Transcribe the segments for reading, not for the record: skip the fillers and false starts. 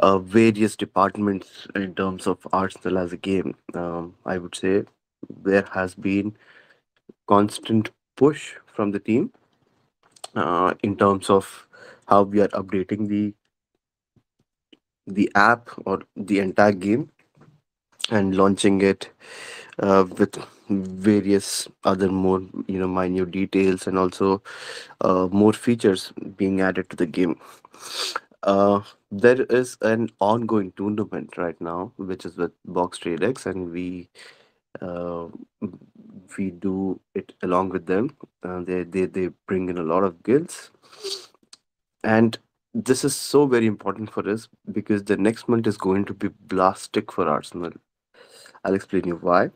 various departments in terms of Arsenal as a game. I would say there has been constant push from the team in terms of how we are updating the app or the entire game and launching it with various other more minute details, and also more features being added to the game. uh, there is an ongoing tournament right now which is with Box Trade X, and uh, we do it along with them. They bring in a lot of guilds, and this is so very important for us because the next month is going to be blastic for Arsenal. I'll explain you why.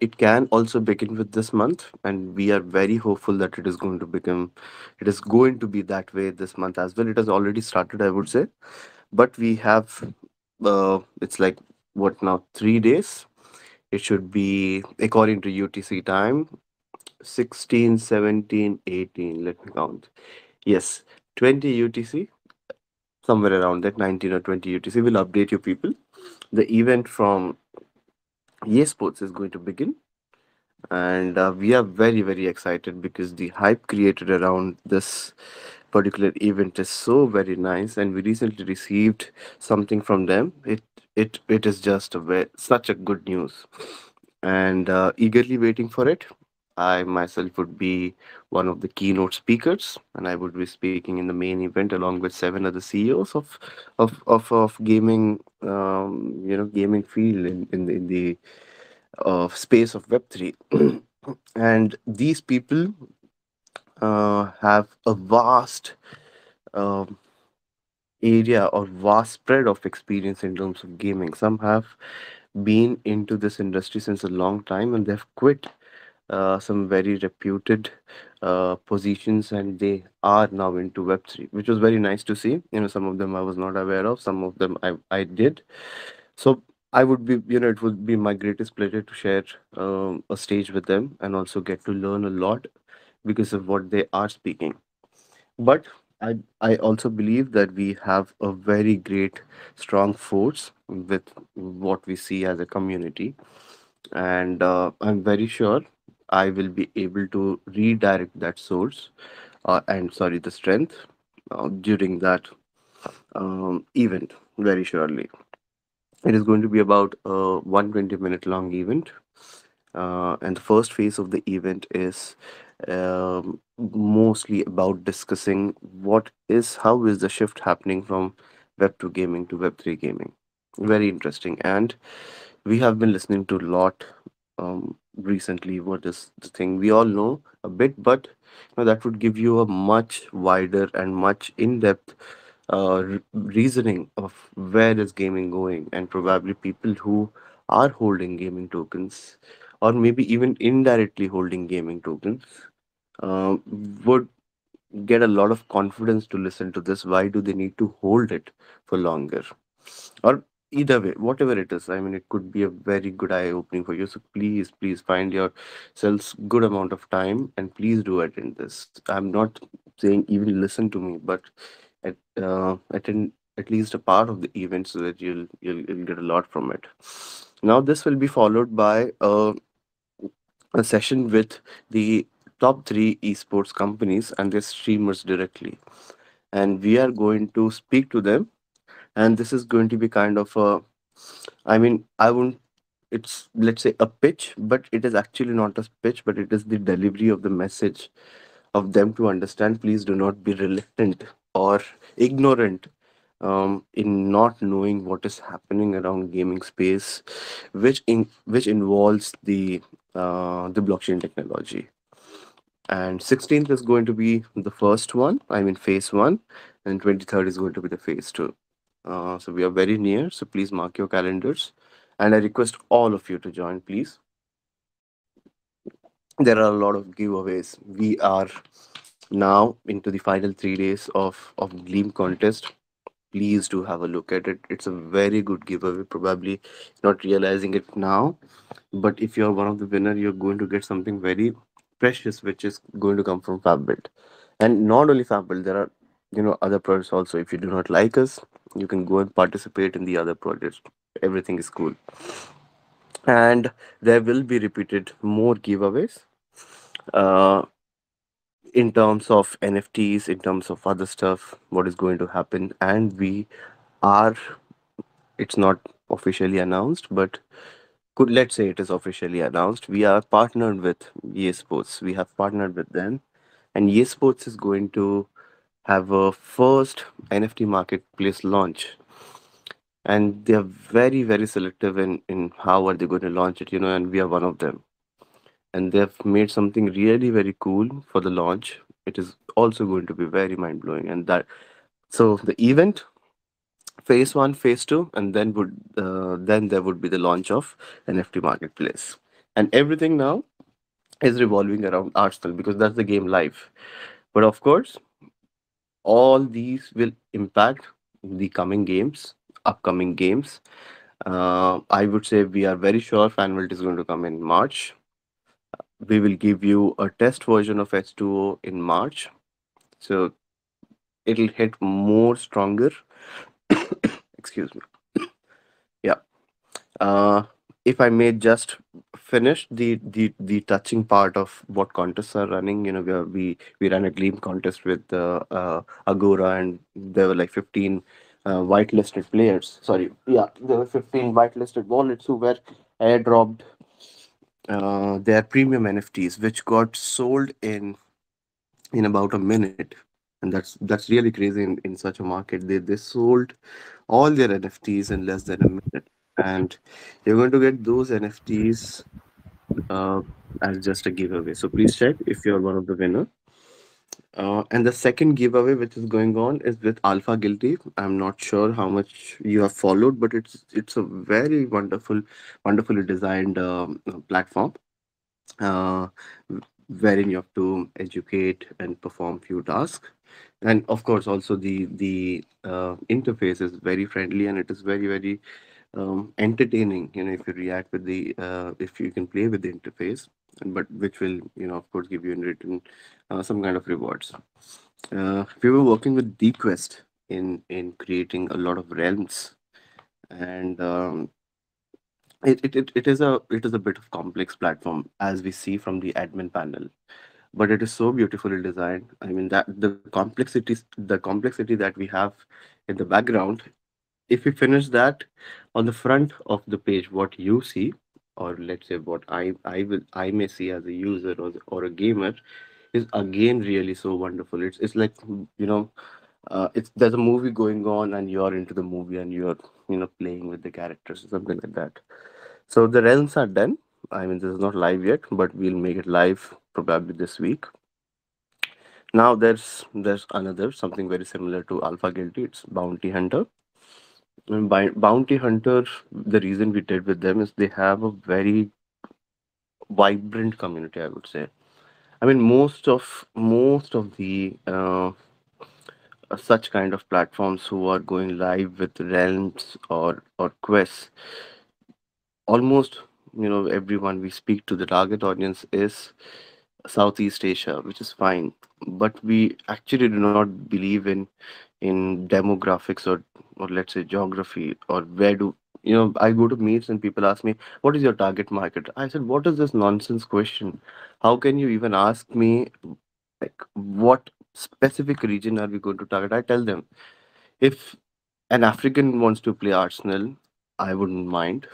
It can also begin with this month, and we are very hopeful that it is going to be that way this month as well. It has already started, I would say, but we have, it's like what now, 3 days. It should be according to UTC time, 16, 17, 18. Let me count. Yes, 20 UTC, somewhere around that, 19 or 20 UTC. Will update you people. The event from EA Sports is going to begin, and we are very very excited because the hype created around this particular event is so very nice, and we recently received something from them. It is just such a good news, and eagerly waiting for it. I myself would be one of the keynote speakers, and I would be speaking in the main event along with seven other CEOs of gaming, gaming field in the space of Web3. And these people have a vast um area or vast spread of experience in terms of gaming. Some have been into this industry since a long time, and they've quit some very reputed positions, and they are now into Web3, which was very nice to see. Some of them I was not aware of, some of them I did. So I would be, it would be my greatest pleasure to share a stage with them and also get to learn a lot because of what they are speaking. But I also believe that we have a very great, strong force with what we see as a community, and I'm very sure I will be able to redirect that source, and sorry, the strength during that event very surely. It is going to be about a 120-minute long event, and the first phase of the event is mostly about discussing how is the shift happening from Web 2 gaming to Web 3 gaming. Very interesting, and we have been listening to a lot recently. What is the thing? We all know a bit, but that would give you a much wider and much in-depth reasoning of where is gaming going, and probably people who are holding gaming tokens, or maybe even indirectly holding gaming tokens, uh, would get a lot of confidence to listen to this. Why do they need to hold it for longer? Or either way, whatever it is, I mean, it could be a very good eye opening for you. So please find yourselves good amount of time and please do attend this. I'm not saying even listen to me, but attend at least a part of the event so that you'll get a lot from it. Now this will be followed by a session with the top three esports companies and their streamers directly, and we are going to speak to them. And this is going to be kind of a, I mean, I won't, it's, let's say, a pitch, but it is actually not a pitch, but it is the delivery of the message of them to understand. Please do not be reluctant or ignorant in not knowing what is happening around gaming space, which involves the blockchain technology. And 16th is going to be the first one, I mean phase one, and 23rd is going to be the phase two. So we are very near, so please mark your calendars. And I request all of you to join, please. There are a lot of giveaways. We are now into the final 3 days of Gleam contest. Please do have a look at it. It's a very good giveaway. Probably not realizing it now, but if you're one of the winner, you're going to get something very precious, which is going to come from Fabwelt. And not only Fabwelt, there are other products also. If you do not like us, You can go and participate in the other projects. Everything is cool. And there will be repeated more giveaways uh, in terms of NFTs, in terms of other stuff, what is going to happen. And we are, it's not officially announced, but could let's say it is officially announced. We are partnered with EA Sports. We have partnered with them, and EA Sports is going to have a first NFT marketplace launch, and they are very very selective in how are they going to launch it. And we are one of them, and they have made something really very cool for the launch. It is also going to be very mind blowing, and that so the event phase one, phase two, and then there would be the launch of NFT marketplace, and everything now is revolving around Arsenal because that's the game live. But of course, all these will impact the coming games, upcoming games. I would say we are very sure Fanvelt is going to come in March. We will give you a test version of H2O in March, so it'll hit more stronger. Excuse me. Yeah. Uh, if I may just finish the touching part of what contests are running, we ran a Gleam contest with Agora, and there were like 15 whitelisted players. Sorry, yeah, there were 15 whitelisted wallets who were airdropped their premium NFTs, which got sold in about a minute, and that's really crazy in such a market. They sold all their NFTs in less than a minute, and you're going to get those NFTs uh, as just a giveaway. So please check if you're one of the winner. And the second giveaway which is going on is with Alpha Guilty. I'm not sure how much you have followed, but it's a very wonderfully designed platform, uh, wherein you have to educate and perform few tasks. And of course, also the interface is very friendly, and it is very very entertaining. If you react with the if you can play with the interface, but which will of course give you in return some kind of rewards. We were working with DQuest in creating a lot of realms, and it is a bit of complex platform as we see from the admin panel, but it is so beautifully designed. I mean that the complexity that we have in the background, if we finish that on the front of the page, what you see, or let's say what I may see as a user or a gamer, is again really so wonderful. It's like it's there's a movie going on and you're into the movie and you're playing with the characters or something like that. So the realms are done. I mean, this is not live yet, but we'll make it live probably this week. Now there's another something very similar to Alpha Guilty. It's Bounty Hunter. And Bounty Hunter, the reason we did with them is they have a very vibrant community, I would say. I mean, most of the such kind of platforms who are going live with realms or quests, almost everyone we speak to, the target audience is Southeast Asia, which is fine, but we actually do not believe in demographics or let's say geography, or where do I go to meets and people ask me what is your target market. I said, what is this nonsense question? How can you even ask me like what specific region are we going to target? I tell them, if an African wants to play Arsenal, I wouldn't mind.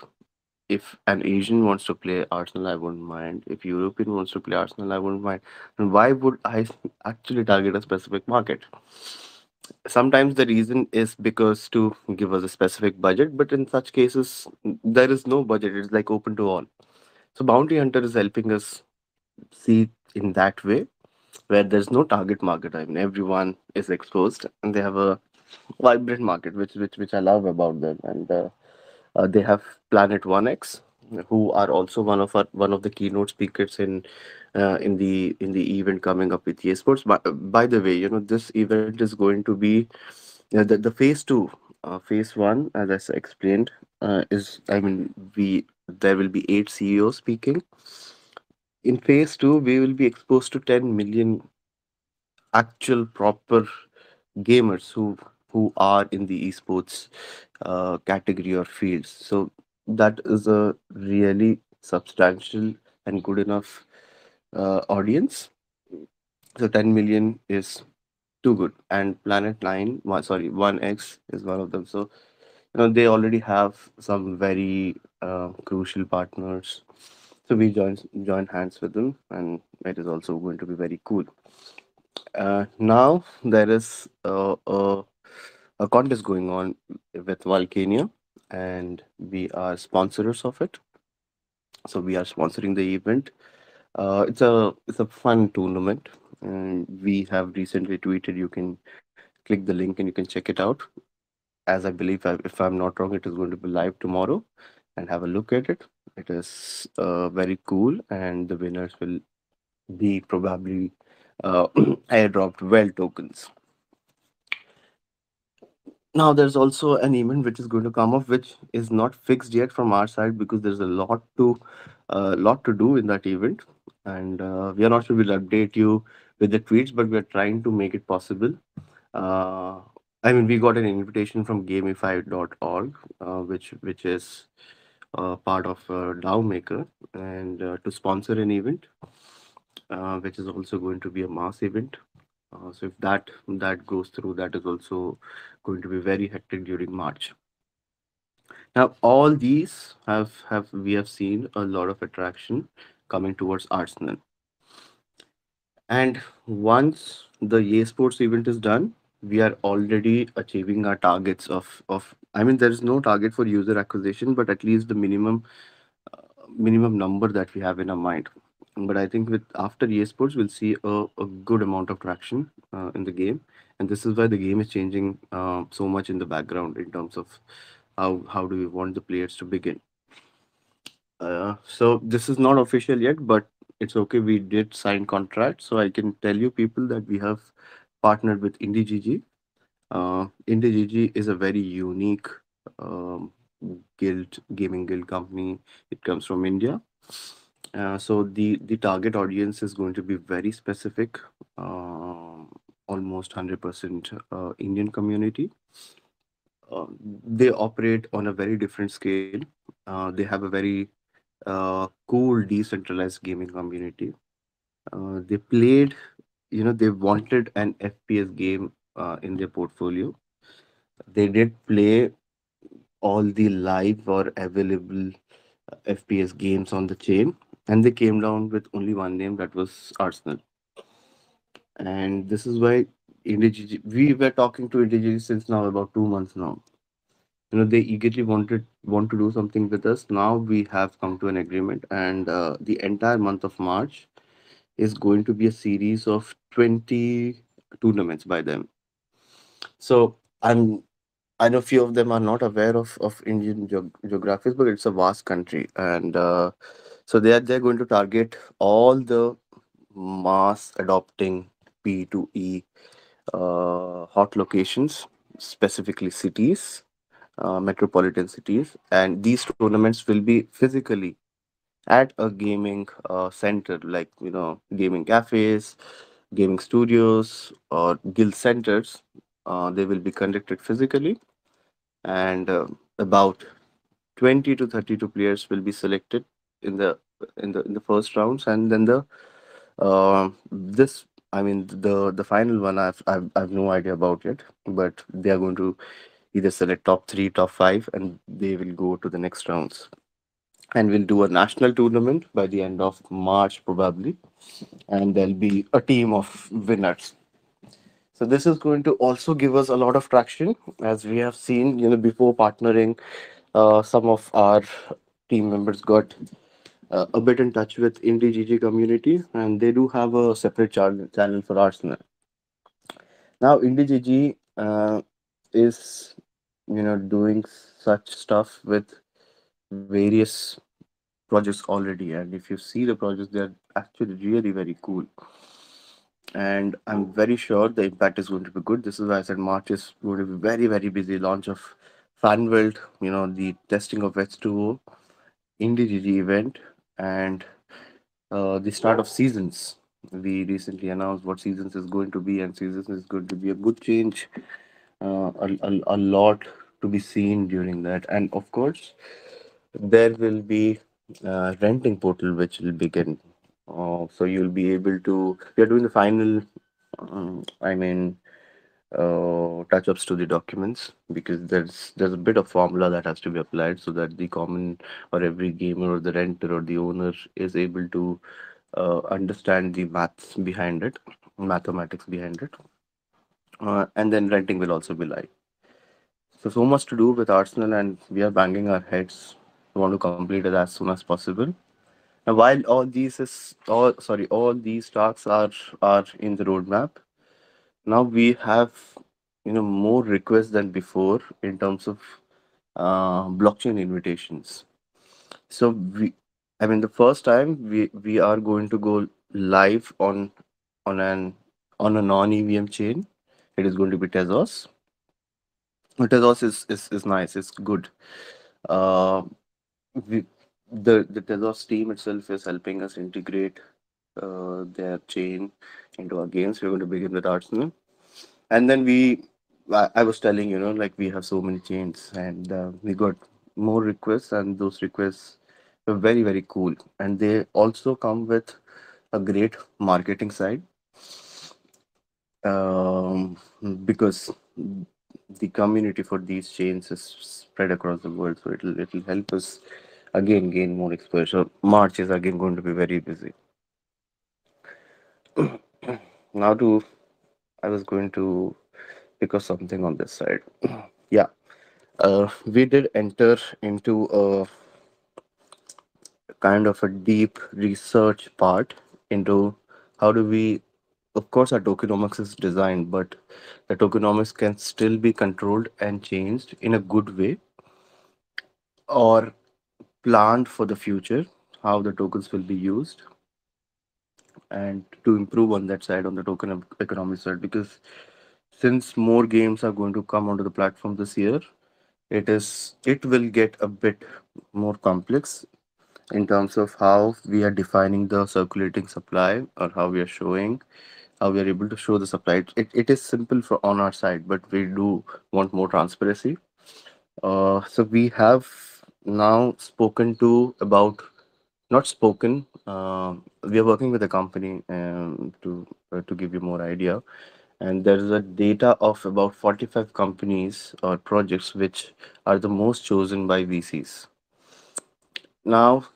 If an Asian wants to play Arsenal, I wouldn't mind. If European wants to play Arsenal, I wouldn't mind. And why would I actually target a specific market? Sometimes the reason is because to give us a specific budget, but in such cases, there is no budget. It's like open to all. So Bounty Hunter is helping us see in that way, where there's no target market. I mean, everyone is exposed, and they have a vibrant market, which I love about them. And they have Planet One X, who are also one of the keynote speakers in the event coming up with esports. By the way, this event is going to be the phase two. Phase one, as explained, is I mean we there will be 8 CEOs speaking. In phase two, we will be exposed to 10 million actual proper gamers who are in the esports category or fields. So that is a really substantial and good enough audience. So 10 million is too good, and Planet 9, sorry, 1x is one of them. So they already have some very crucial partners. So we join hands with them, and it is also going to be very cool. Now there is a contest going on with Volcania, and we are sponsors of it. So we are sponsoring the event. It's a fun tournament, and we have recently tweeted. You can click the link and you can check it out. As I believe, if I'm not wrong, it is going to be live tomorrow, and have a look at it. It is very cool, and the winners will be probably airdropped well tokens. Now, there's also an event which is going to come up, which is not fixed yet from our side because there's a lot to do in that event, and we are not sure we'll update you with the tweets, but we are trying to make it possible. Uh, I mean, we got an invitation from Gamify.org, which is part of DAO Maker, and to sponsor an event, which is also going to be a mass event. So if that goes through, that is also going to be very hectic during March. Now, all these have we have seen a lot of attraction coming towards Arsenal. And once the EA Sports event is done, we are already achieving our targets of. I mean, there is no target for user acquisition, but at least the minimum number that we have in our mind. But I think with after EA Sports, we'll see a good amount of traction in the game, and this is why the game is changing so much in the background in terms of how do we want the players to begin. So this is not official yet, but it's okay. We did sign contract, so I can tell you people that we have partnered with IndieGG. IndieGG is a very unique um, gaming guild company. It comes from India. So the target audience is going to be very specific, almost 100% Indian community. They operate on a very different scale. They have a very cool decentralized gaming community. They played, they wanted an FPS game in their portfolio. They did play all the live or available FPS games on the chain, and they came down with only one name, that was Arsenal. And this is why IndieGG, we were talking to IndieGG since now about 2 months now. They eagerly want to do something with us. Now we have come to an agreement, and the entire month of March is going to be a series of 20 tournaments by them. So I know few of them are not aware of Indian geographies, but it's a vast country, and so they're going to target all the mass adopting P2E hot locations, specifically cities, metropolitan cities, and these tournaments will be physically at a gaming center, like gaming cafes, gaming studios, or guild centers. They will be conducted physically, and about 20 to 32 players will be selected in the first rounds, and then this I mean the final one I've no idea about it, but they are going to either select top 3, top 5, and they will go to the next rounds, and we'll do a national tournament by the end of March probably, and there'll be a team of winners. So this is going to also give us a lot of traction, as we have seen, before partnering. Some of our team members got a bit in touch with IndieGG community, and they do have a separate channel for Arsenal. Now, IndieGG is, doing such stuff with various projects already, and if you see the projects, they're actually really very cool, and I'm very sure the impact is going to be good. This is why I said March is going to be very, very busy. Launch of Fanwelt, the testing of H2O, IndieGG event, and the start of seasons. We recently announced what seasons is going to be, and seasons is going to be a good change a lot to be seen during that. And of course, there will be renting portal which will begin. So you'll be able to. We are doing the final. I mean, touch ups to the documents, because there's a bit of formula that has to be applied so that the common or every gamer or the renter or the owner is able to understand the maths behind it, mathematics behind it, and then renting will also be live. So much to do with Arsenal, and we are banging our heads. We want to complete it as soon as possible. Now, while all these tasks are in the roadmap, now we have more requests than before in terms of blockchain invitations. So I mean, the first time we are going to go live on an on a non EVM chain. It is going to be Tezos. Tezos is nice. It's good. Uh, we, the Tezos team itself is helping us integrate their chain into our games. We're going to begin with Arsenal, and then I was telling like we have so many chains, and we got more requests, and those requests were very very cool, and they also come with a great marketing side, um, because the community for these chains is spread across the world, so it'll help us again gain more exposure. March is again going to be very busy. Now to I was going to pick up something on this side. Yeah, we did enter into a kind of a deep research part into how do we, of course, our tokenomics is designed, but the tokenomics can still be controlled and changed in a good way, or planned for the future, how the tokens will be used, and to improve on that side, on the token economy side, because since more games are going to come onto the platform this year, it will get a bit more complex in terms of how we are defining the circulating supply, or how we are showing, how we are able to show the supply. It is simple for on our side, but we do want more transparency. So we have now spoken to about, not spoken, we are working with a company, to give you more idea, and there is a data of about 45 companies or projects which are the most chosen by VCs. Now,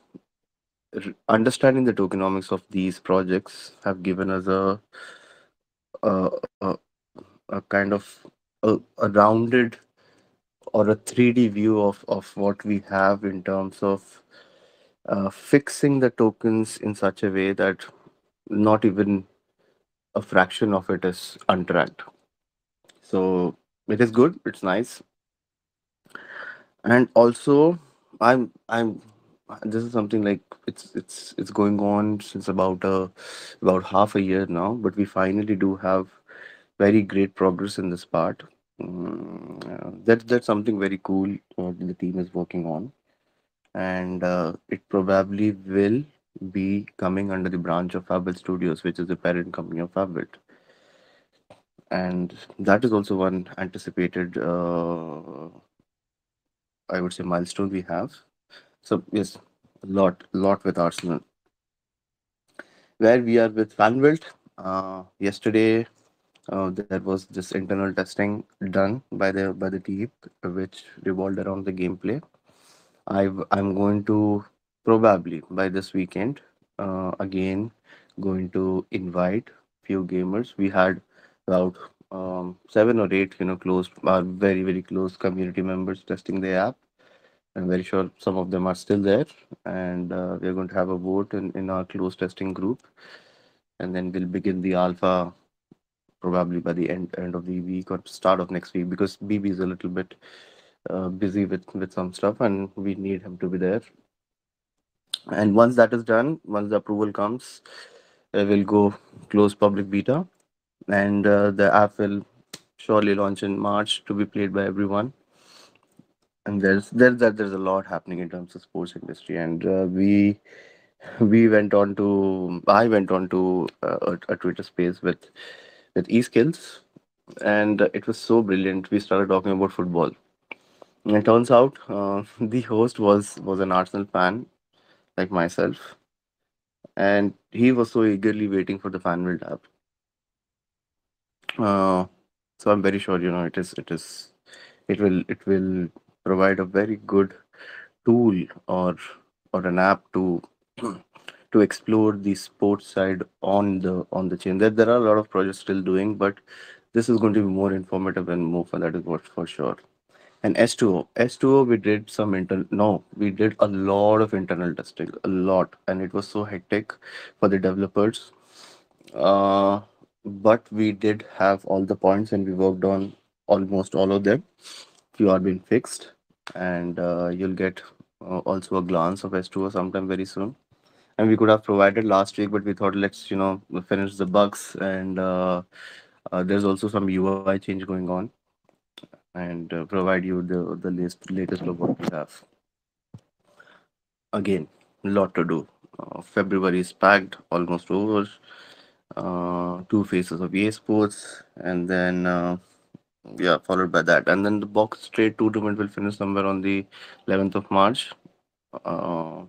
understanding the tokenomics of these projects have given us a, a, a kind of a rounded or a 3D view of what we have in terms of fixing the tokens in such a way that not even a fraction of it is untracked. So it is good, it's nice. And also, I'm this is something like it's going on since about half a year now, but we finally do have very great progress in this part. That's something very cool the team is working on, and it probably will be coming under the branch of Fabwelt Studios, which is the parent company of Fabwelt, and that is also one anticipated, I would say, milestone we have. So yes, a lot with Arsenal. Where we are with Fanvelt, yesterday there was this internal testing done by the team, which revolved around the gameplay. I'm going to probably by this weekend, again going to invite few gamers. We had about 7 or 8, close, very very close community members testing the app. I'm very sure some of them are still there, and we are going to have a vote in our close testing group, and then we'll begin the alpha probably by the end of the week or start of next week, because BB is a little bit busy with some stuff, and we need him to be there. And once that is done, once the approval comes, we'll go close public beta, and the app will surely launch in March to be played by everyone. And there's a lot happening in terms of sports industry, and we went on to I went on to a Twitter space with eSkills, and it was so brilliant. We started talking about football, and it turns out the host was an Arsenal fan like myself, and he was so eagerly waiting for the Fanwelt app. Uh, so I'm very sure, it will provide a very good tool, or an app to to explore the sports side on the chain. There are a lot of projects still doing, but this is going to be more informative and more fun. That is what for sure. And S2O, we did some no, we did a lot of internal testing, a lot, and it was so hectic for the developers. Uh, but we did have all the points, and we worked on almost all of them. Few are being fixed, and you'll get also a glance of S2O sometime very soon. And we could have provided last week, but we thought let's finish the bugs, and there's also some UI change going on, and provide you the latest of what we have. Again, a lot to do. February is packed, almost over. Two phases of EA Sports, and then yeah, followed by that, and then the box trade tournament will finish somewhere on the 11th of March. Uh,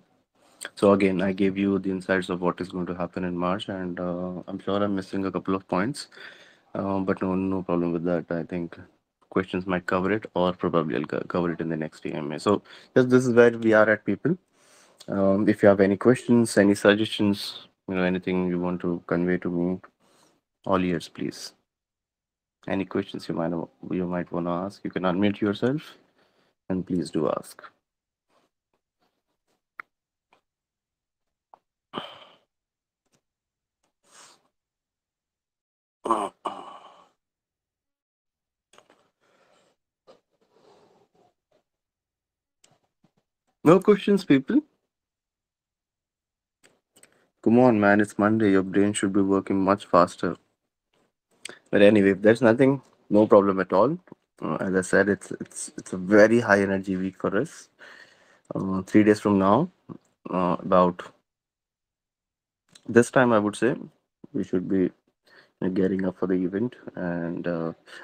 so again, I gave you the insights of what is going to happen in March, and I'm sure I'm missing a couple of points, but no problem with that. I think questions might cover it, or probably I'll cover it in the next AMA. So yes, this is where we are at, people. If you have any questions, any suggestions, anything you want to convey to me, all ears, please. Any questions you might want to ask, you can unmute yourself and please do ask. No questions, people. Come on, man. It's Monday. Your brain should be working much faster. But anyway, if there's nothing, no problem at all. As I said, it's a very high energy week for us. 3 days from now, about this time, I would say we should be gearing up for the event, and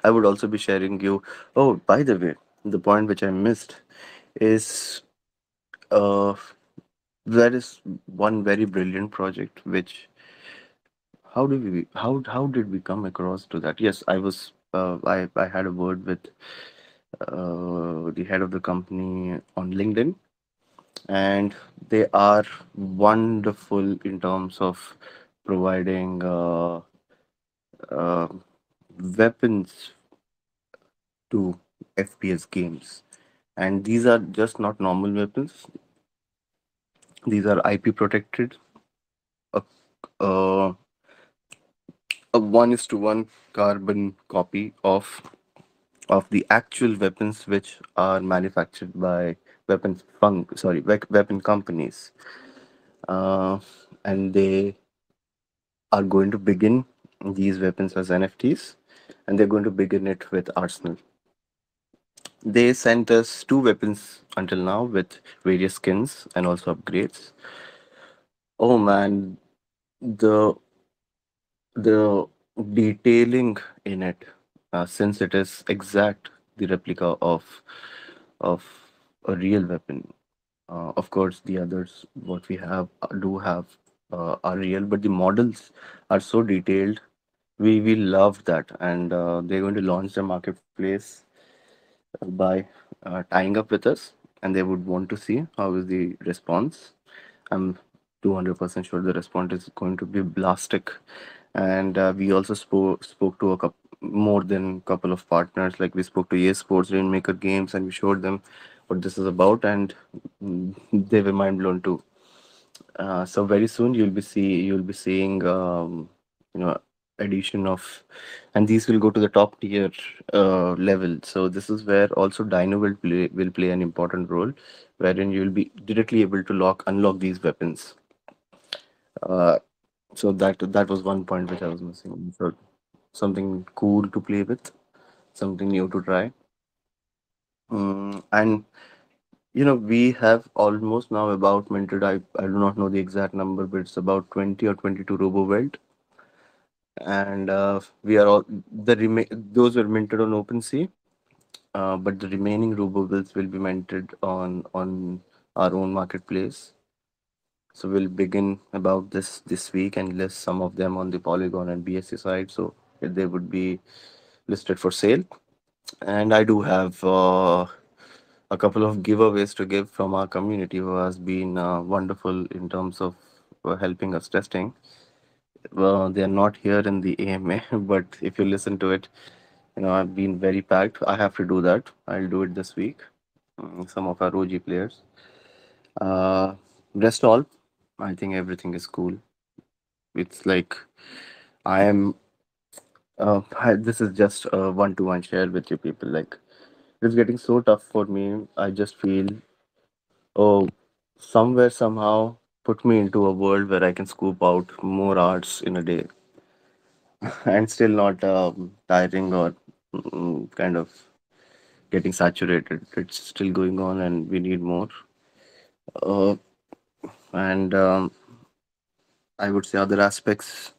I would also be sharing you. Oh, by the way, the point which I missed is uh, there is one very brilliant project which how did we come across to that? Yes, I had a word with the head of the company on LinkedIn, and they are wonderful in terms of providing uh, weapons to FPS games. And these are just not normal weapons. These are IP protected. A, a, a 1:1 carbon copy of the actual weapons which are manufactured by weapon companies. Uh, and they are going to begin these weapons as NFTs, and they're going to begin it with Arsenal. They sent us two weapons until now with various skins and also upgrades. Oh man, the the detailing in it, since it is exact the replica of a real weapon. Of course, the others what we have do have are real, but the models are so detailed. We love that, and they're going to launch the marketplace by tying up with us, and they would want to see how is the response. I'm 200% sure the response is going to be blastic. And we also spoke to more than couple of partners. Like we spoke to EA Sports, Rainmaker Games, and we showed them what this is about, and they were mind blown too. So very soon you'll be seeing you know addition of, and these will go to the top tier level. So this is where also Dino will play an important role, wherein you'll be directly able to unlock these weapons. Uh, so that was one point which I was missing. So something cool to play with, something new to try. And we have almost now about minted. I do not know the exact number, but it's about 20 or 22 robo welt. and we are all those were minted on OpenSea, but the remaining rubles will be minted on our own marketplace. So we'll begin about this week and list some of them on the Polygon and BSC side. So they would be listed for sale. And I do have a couple of giveaways to give from our community who has been wonderful in terms of helping us testing. They are not here in the AMA, but if you listen to it, I've been very packed. I have to do that. I'll do it this week. Some of our OG players. Uh, rest all, I think everything is cool. It's like I am. This is just a one-to-one share with you people. Like it's getting so tough for me. I just feel, oh, somewhere somehow put me into a world where I can scoop out more arts in a day and still not tiring or kind of getting saturated. It's still going on, and we need more. Uh, and I would say other aspects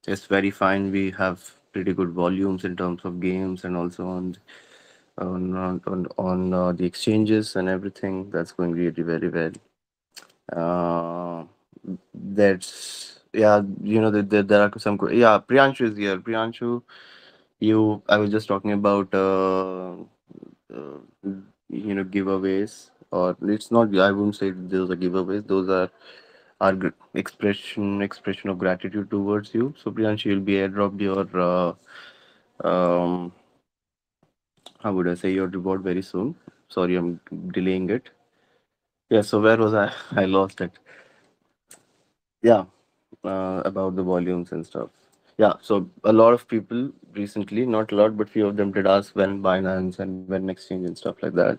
is very fine. We have pretty good volumes in terms of games and also on the exchanges and everything. That's going really very well. Uh, that's yeah. There are some. Yeah, Priyanshu is here. Priyanshu, I was just talking about giveaways, or it's not. I wouldn't say those are giveaways. Those are our expression of gratitude towards you. So Priyanshu, you'll be airdropped your um how would I say, your reward very soon. Sorry, I'm delaying it. Yeah. So where was I? I lost it. Yeah, about the volumes and stuff. Yeah, so a lot of people recently, not a lot, but few of them did ask when Binance and when exchange and stuff like that.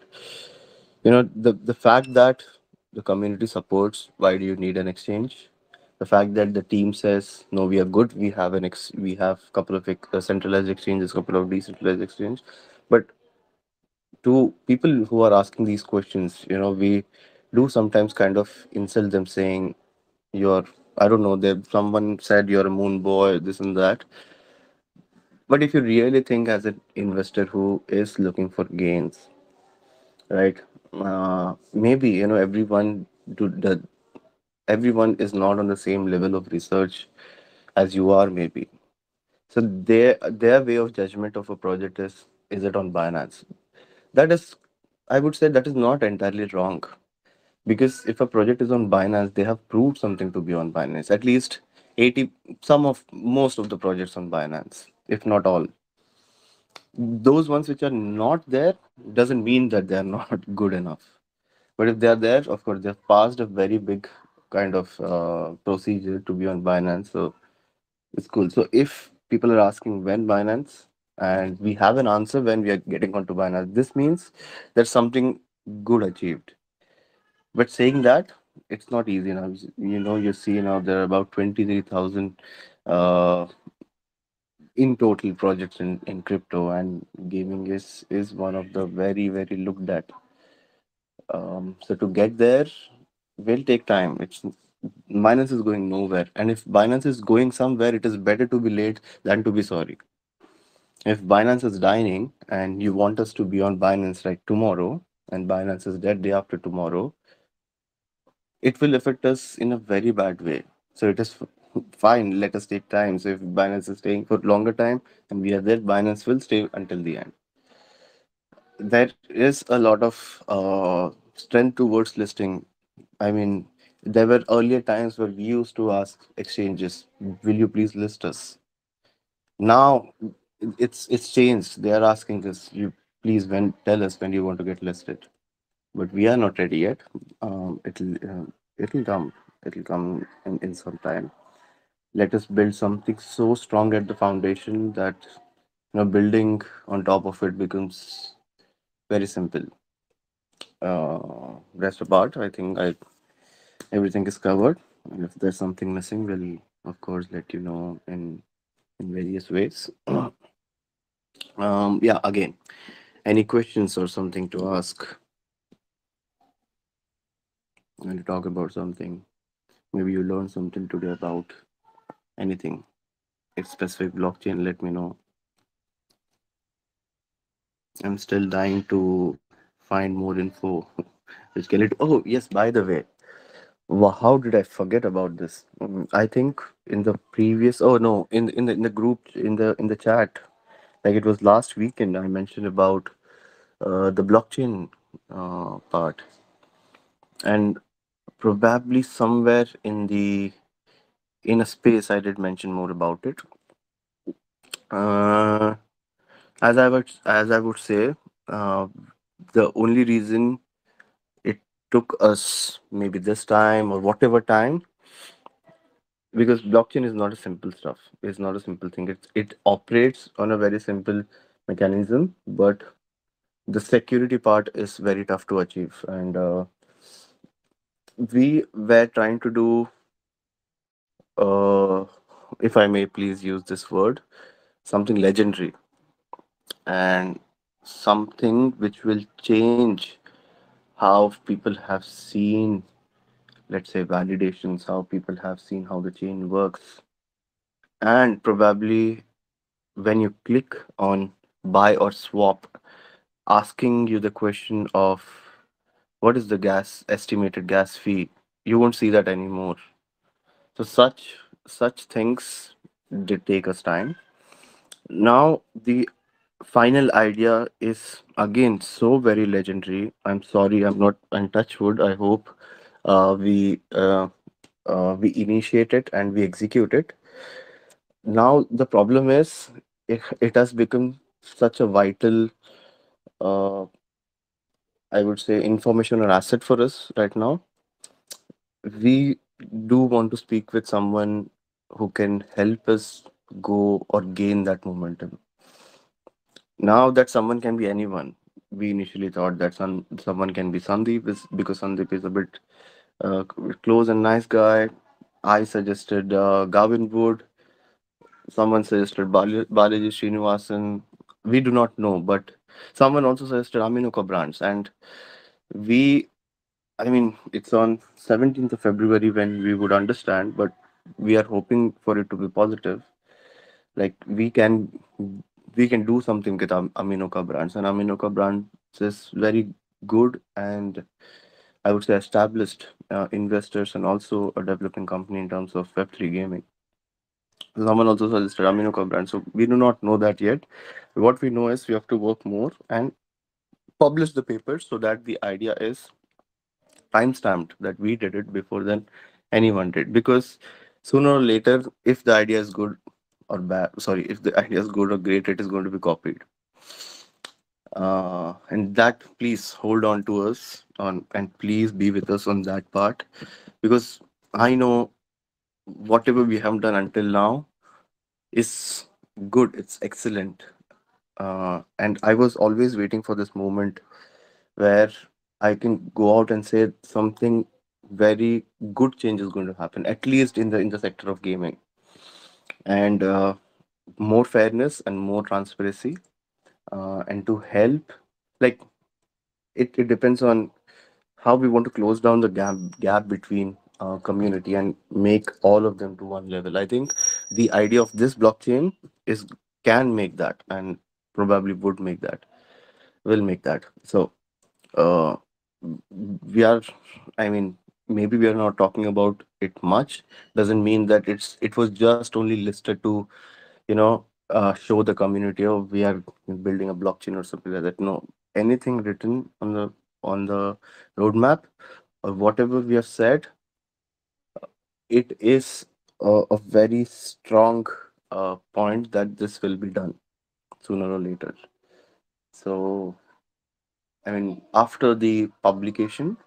The fact that the community supports why do you need an exchange, the fact that the team says no, we are good, we have couple of centralized exchanges, couple of decentralized exchange, but to people who are asking these questions, we do sometimes kind of insult them saying you're, I don't know, someone said you're a moon boy, this and that. But if you really think as an investor who is looking for gains, right? Maybe everyone is not on the same level of research as you are, maybe. So their way of judgment of a project is it on Binance? That is, I would say that is not entirely wrong, because if a project is on Binance, they have proved something to be on Binance. At least 80, most of the projects on Binance, if not all. Those ones which are not there doesn't mean that they are not good enough. But if they are there, of course, they've passed a very big kind of procedure to be on Binance. So it's cool. So if people are asking when Binance, and we have an answer when we are getting onto Binance, this means there's something good achieved. But saying that, it's not easy now. You see now there are about 23,000 uh, in total projects in crypto, and gaming is one of the very, very looked at. So to get there will take time. It's Binance is going nowhere, and if Binance is going somewhere, it is better to be late than to be sorry. If Binance is dying and you want us to be on Binance like tomorrow, and Binance is dead day after tomorrow, it will affect us in a very bad way. So it is fine. Let us take time. So if Binance is staying for longer time and we are there, Binance will stay until the end. There is a lot of strength towards listing. I mean, there were earlier times where we used to ask exchanges, "Will you please list us?" Now it's changed. They are asking us, "You please tell us when you want to get listed." But we are not ready yet. It'll come. It'll come in some time. Let us build something so strong at the foundation that building on top of it becomes very simple. Rest apart, I think everything is covered. And if there's something missing, we'll of course let you know in various ways. Yeah. Again, any questions or something to ask and to talk about something? Maybe you learned something today about anything. its specific blockchain, let me know. I'm still dying to find more info. Which can it? Oh yes, by the way, how did I forget about this? I think in the previous. Oh no, in the group in the chat, like it was last weekend. I mentioned about the blockchain part, and probably somewhere in a space I did mention more about it. Uh, as I would say, uh, the only reason it took us maybe this time or whatever time, because blockchain is not a simple stuff. It's not a simple thing. It operates on a very simple mechanism, but the security part is very tough to achieve. And we were trying to do, uh, if I may please use this word, something legendary and something which will change how people have seen, let's say, validations, how people have seen how the chain works. And probably when you click on buy or swap, asking you the question of what is the gas estimated gas fee, you won't see that anymore. So such things did take us time. Now the final idea is again so very legendary. I'm sorry, I'm not untouchwood. I hope we initiate it and we execute it. Now the problem is it has become such a vital, uh, I would say, information or asset for us right now. We do want to speak with someone who can help us go or gain that momentum. Now that someone can be anyone. We initially thought that someone can be Sandeep because Sandeep is a bit close and nice guy. I suggested Gavin Wood. Someone suggested Balaji Srinivasan. We do not know, but someone also suggested Aminuka brands. And we, I mean, it's on 17th of February when we would understand, but we are hoping for it to be positive. Like we can do something with Aminuka brands, and Aminuka brands is very good and I would say established investors and also a developing company in terms of Web3 gaming. Someone also suggested Aminuka brand. So we do not know that yet. What we know is we have to work more and publish the papers so that the idea is time stamped that we did it before then anyone did. Because sooner or later, if the idea is good or bad, sorry, if the idea is good or great, it is going to be copied. And that please hold on to us on and please be with us on that part because I know whatever we have done until now is good, it's excellent. And I was always waiting for this moment where I can go out and say something very good change is going to happen, at least in the sector of gaming, and more fairness and more transparency, and to help, like it depends on how we want to close down the gap between community and make all of them to one level. I think the idea of this blockchain is can make that and probably would make that, will make that. So uh, we are, I mean, maybe we are not talking about it much. Doesn't mean that it was just only listed to show the community, oh, we are building a blockchain or something like that. No, anything written on the roadmap or whatever we have said, it is a very strong point that this will be done sooner or later. So, I mean, after the publication,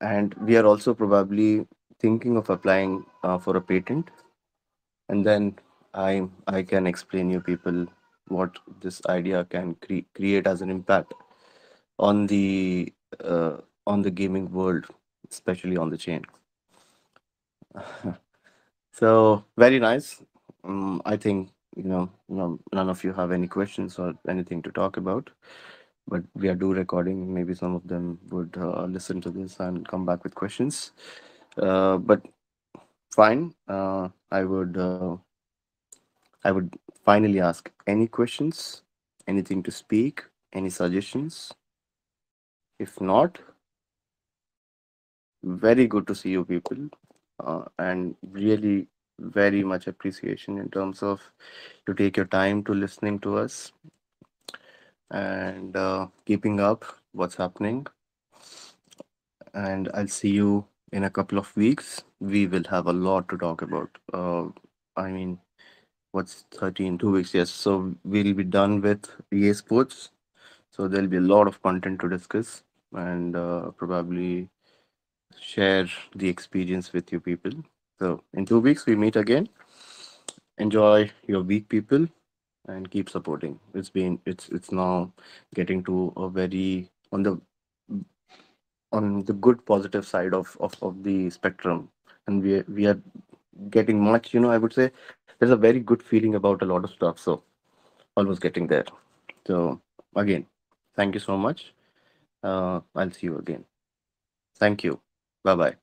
and we are also probably thinking of applying for a patent, and then I can explain you people what this idea can create as an impact on uh, the gaming world, especially on the chain. So very nice. I think none of you have any questions or anything to talk about, but we are do recording. Maybe some of them would listen to this and come back with questions. But fine. I would I would finally ask, any questions, anything to speak, any suggestions? If not, very good to see you people, and really very much appreciation in terms of you take your time to listening to us and keeping up what's happening. And I'll see you in a couple of weeks. We will have a lot to talk about. I mean, what's 13, 2 weeks? Yes. So we'll be done with EA Sports. So there'll be a lot of content to discuss and probably share the experience with you people. So in 2 weeks, we meet again. Enjoy your week, people, and keep supporting. It's now getting to a very on the good positive side of the spectrum, and we are getting much, I would say there's a very good feeling about a lot of stuff, so almost getting there. So again, thank you so much. I'll see you again. Thank you. Bye bye.